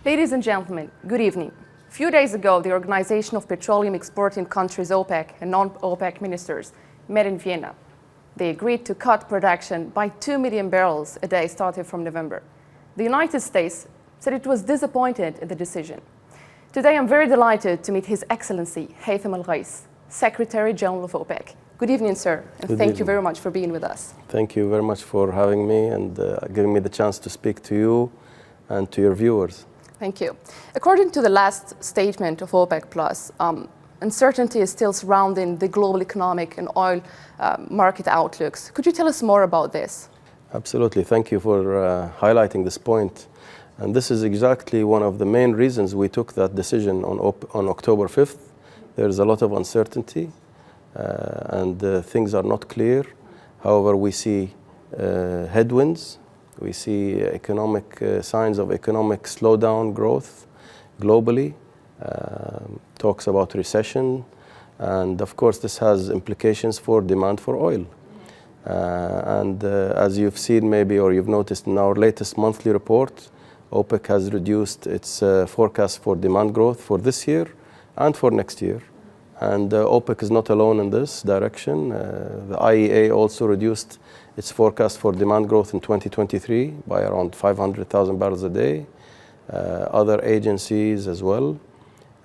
Ladies and gentlemen, good evening. A few days ago, the Organization of Petroleum Exporting Countries, OPEC, and non-OPEC ministers met in Vienna. They agreed to cut production by 2 million barrels a day starting from November. The United States said it was disappointed in the decision. Today, I'm very delighted to meet His Excellency Haitham Ghais, Secretary General of OPEC. Good evening, sir, and thank you very much for being with us. Thank you very much for having me and giving me the chance to speak to you and to your viewers. Thank you. According to the last statement of OPEC+, uncertainty is still surrounding the global economic and oil market outlooks. Could you tell us more about this? Absolutely. Thank you for highlighting this point. And this is exactly one of the main reasons we took that decision on October 5th. There's a lot of uncertainty and things are not clear. However, we see headwinds. We see signs of economic slowdown growth globally, talks about recession, and of course this has implications for demand for oil. As you've seen maybe, or you've noticed in our latest monthly report, OPEC has reduced its forecast for demand growth for this year and for next year. And OPEC is not alone in this direction. The IEA also reduced its forecast for demand growth in 2023 by around 500,000 barrels a day. Other agencies as well.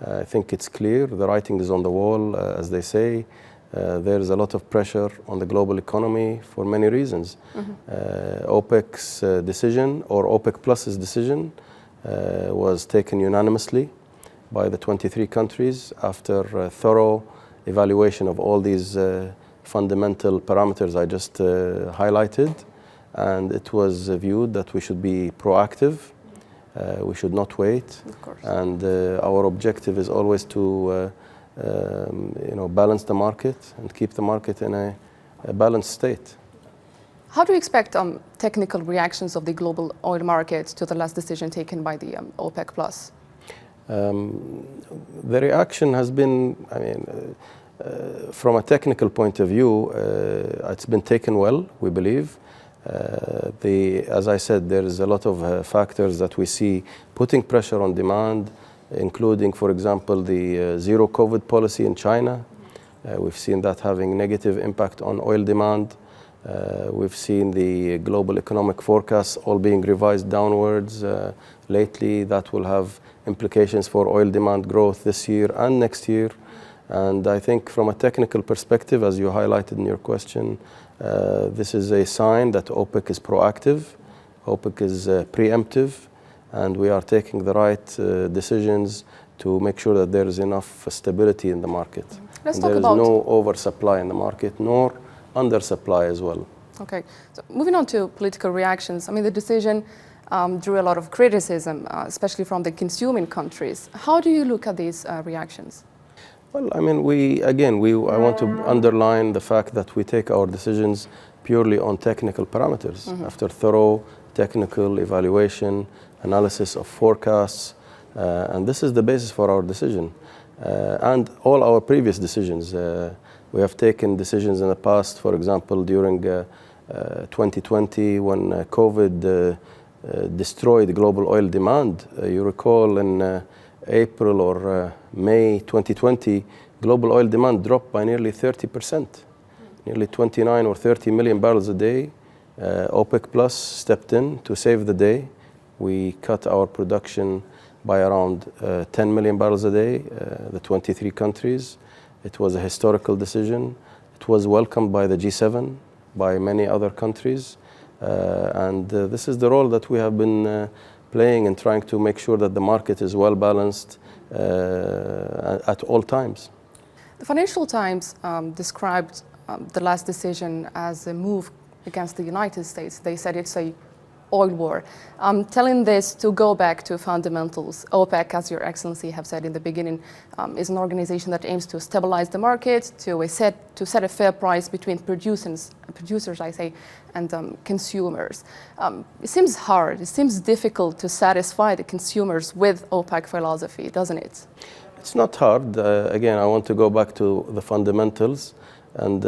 I think it's clear, the writing is on the wall, as they say. There is a lot of pressure on the global economy for many reasons. OPEC's decision, or OPEC Plus's decision, was taken unanimously by the 23 countries after thorough evaluation of all these fundamental parameters I just highlighted. And it was viewed that we should be proactive. We should not wait. Of course. And our objective is always to balance the market and keep the market in a balanced state. How do you expect technical reactions of the global oil market to the last decision taken by the OPEC+? The reaction has been, from a technical point of view, it's been taken well, we believe. As I said, there is a lot of factors that we see putting pressure on demand, including, for example, the zero COVID policy in China. We've seen that having negative impact on oil demand. We've seen the global economic forecasts all being revised downwards lately. That will have implications for oil demand growth this year and next year. And I think from a technical perspective, as you highlighted in your question, this is a sign that OPEC is proactive, OPEC is preemptive, and we are taking the right decisions to make sure that there is enough stability in the market. Let's and talk there is about no oversupply in the market, nor undersupply as well. Okay, so moving on to political reactions. The decision drew a lot of criticism, especially from the consuming countries. How do you look at these reactions? Well, I want to underline the fact that we take our decisions purely on technical parameters. After thorough technical evaluation, analysis of forecasts, and this is the basis for our decision. And all our previous decisions. We have taken decisions in the past, for example, during 2020 when COVID destroyed global oil demand. You recall in April or May 2020, global oil demand dropped by nearly 30%, nearly 29 or 30 million barrels a day. OPEC Plus stepped in to save the day. We cut our production by around 10 million barrels a day, the 23 countries. It was a historical decision. It was welcomed by the G7, by many other countries. And this is the role that we have been playing in trying to make sure that the market is well balanced at all times. The Financial Times described the last decision as a move against the United States. They said it's a oil war. Telling this to go back to fundamentals. OPEC, as Your Excellency have said in the beginning, is an organization that aims to stabilize the market, to set a fair price between producers, and consumers. It seems hard, it seems difficult to satisfy the consumers with OPEC philosophy, doesn't it? It's not hard. Again, I want to go back to the fundamentals. And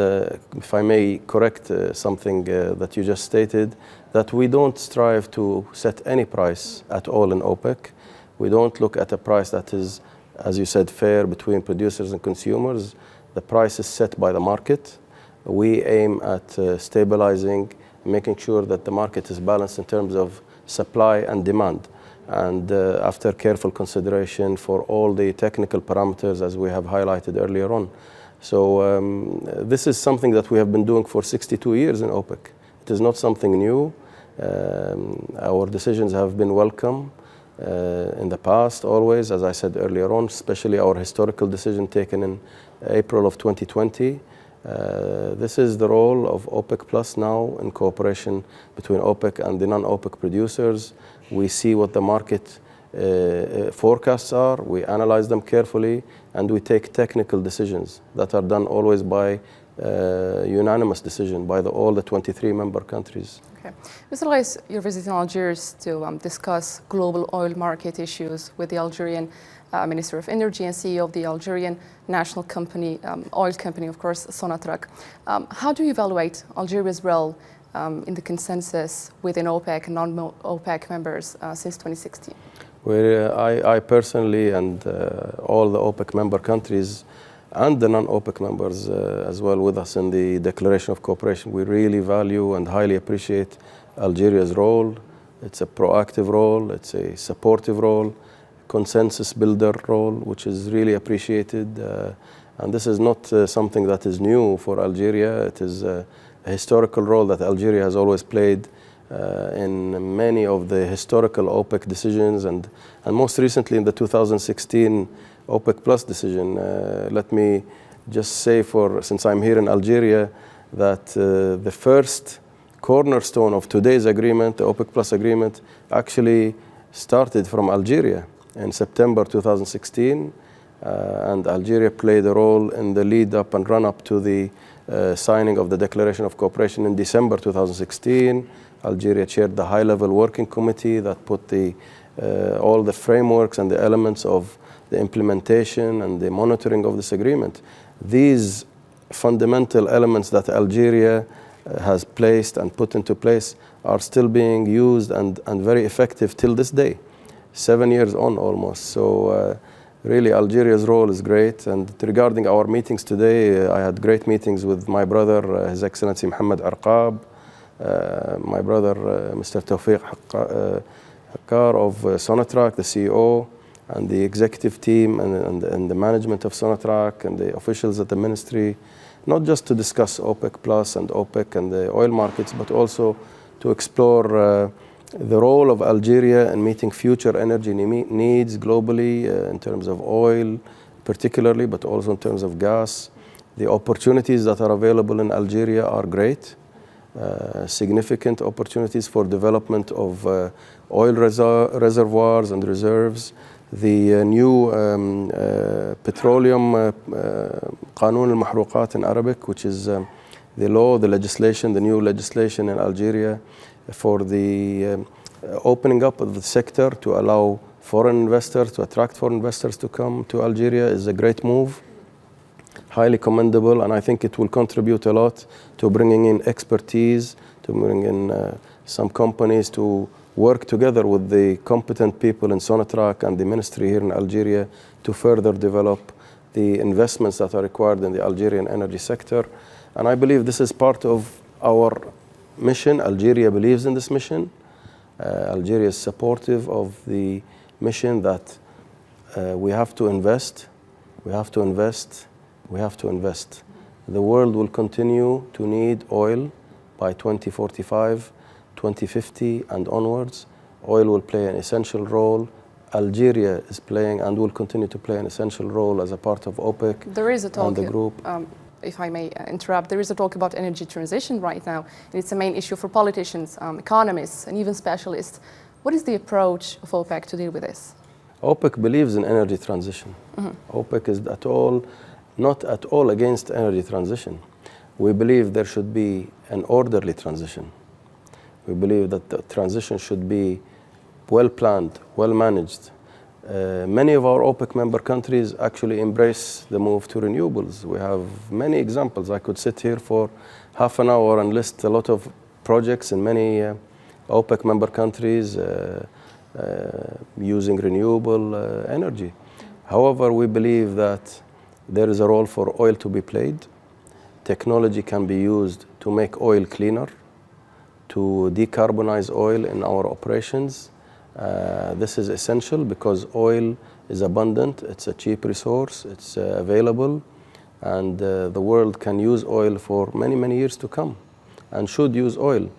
if I may correct something that you just stated, that we don't strive to set any price at all in OPEC. We don't look at a price that is, as you said, fair between producers and consumers. The price is set by the market. We aim at stabilizing, making sure that the market is balanced in terms of supply and demand. And after careful consideration for all the technical parameters, as we have highlighted earlier on. So this is something that we have been doing for 62 years in OPEC. It is not something new. Our decisions have been welcome in the past, always, as I said earlier on, especially our historical decision taken in April of 2020. This is the role of OPEC Plus now in cooperation between OPEC and the non-OPEC producers. We see what the market forecasts are, we analyze them carefully, and we take technical decisions that are done always by unanimous decision by all the 23 member countries. Okay. Mr. Ghais, you're visiting Algeria to discuss global oil market issues with the Algerian Minister of Energy and CEO of the Algerian national company, oil company, of course, Sonatrach. How do you evaluate Algeria's role in the consensus within OPEC and non-OPEC members since 2016? Well, I personally and all the OPEC member countries and the non-OPEC members as well with us in the Declaration of Cooperation, we really value and highly appreciate Algeria's role. It's a proactive role, it's a supportive role, consensus builder role, which is really appreciated. And this is not something that is new for Algeria. It is a historical role that Algeria has always played in many of the historical OPEC decisions, and most recently in the 2016 OPEC Plus decision. Let me just say, since I'm here in Algeria, that the first cornerstone of today's agreement, the OPEC Plus agreement, actually started from Algeria in September 2016, and Algeria played a role in the lead up and run up to the signing of the Declaration of Cooperation in December 2016. Algeria chaired the high-level working committee that put all the frameworks and the elements of the implementation and the monitoring of this agreement. These fundamental elements that Algeria has placed and put into place are still being used and very effective till this day, 7 years on almost. So really Algeria's role is great. And regarding our meetings today, I had great meetings with my brother, His Excellency Mohammed Arqab, my brother, Mr. Tawfiq Hakkar of Sonatrach, the CEO, and the executive team and the management of Sonatrach and the officials at the ministry, not just to discuss OPEC Plus and OPEC and the oil markets, but also to explore the role of Algeria in meeting future energy needs globally in terms of oil particularly, but also in terms of gas. The opportunities that are available in Algeria are great. Significant opportunities for development of oil reservoirs and reserves. The new petroleum قانون المحروقات in Arabic, which is the law, the legislation, the new legislation in Algeria for the opening up of the sector to allow foreign investors, to attract foreign investors to come to Algeria, is a great move. Highly commendable, and I think it will contribute a lot to bringing in expertise, to bring in some companies to work together with the competent people in Sonatrach and the ministry here in Algeria to further develop the investments that are required in the Algerian energy sector. And I believe this is part of our mission. Algeria believes in this mission. Algeria is supportive of the mission that we have to invest, we have to invest, we have to invest. The world will continue to need oil by 2045, 2050 and onwards. Oil will play an essential role. Algeria is playing and will continue to play an essential role as a part of OPEC. There is a talk, and the group. If I may interrupt, there is a talk about energy transition right now, and it's a main issue for politicians, economists, and even specialists. What is the approach of OPEC to deal with this? OPEC believes in energy transition. OPEC is not at all against energy transition. We believe there should be an orderly transition. We believe that the transition should be well planned, well managed. Many of our OPEC member countries actually embrace the move to renewables. We have many examples. I could sit here for half an hour and list a lot of projects in many OPEC member countries. using renewable energy. However, we believe that there is a role for oil to be played. Technology can be used to make oil cleaner, to decarbonize oil in our operations. This is essential because oil is abundant, it's a cheap resource, it's available, and the world can use oil for many, many years to come and should use oil.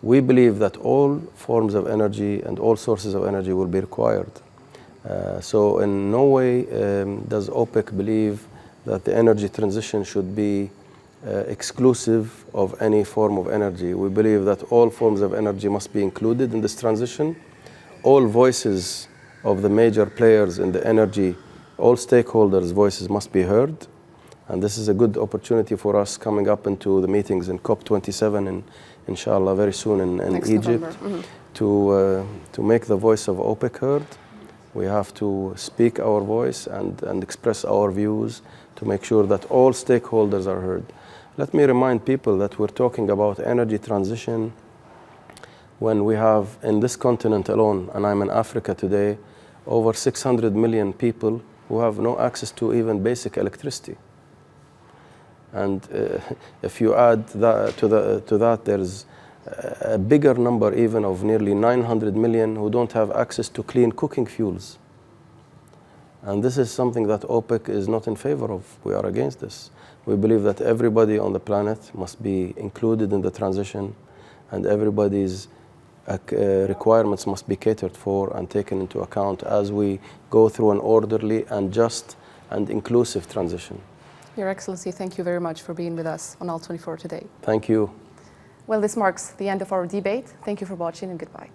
We believe that all forms of energy and all sources of energy will be required. So in no way does OPEC believe that the energy transition should be exclusive of any form of energy. We believe that all forms of energy must be included in this transition. All voices of the major players in the energy, all stakeholders' voices must be heard. And this is a good opportunity for us coming up into the meetings in COP27 and inshallah very soon in Egypt to make the voice of OPEC heard. We have to speak our voice and express our views to make sure that all stakeholders are heard. Let me remind people that we're talking about energy transition when we have in this continent alone, and I'm in Africa today, over 600 million people who have no access to even basic electricity. And if you add that to that, there's a bigger number even of nearly 900 million who don't have access to clean cooking fuels. And this is something that OPEC is not in favor of. We are against this. We believe that everybody on the planet must be included in the transition, and everybody's requirements must be catered for and taken into account as we go through an orderly and just and inclusive transition. Your Excellency, thank you very much for being with us on All 24 today. Thank you. Well, this marks the end of our debate. Thank you for watching and goodbye.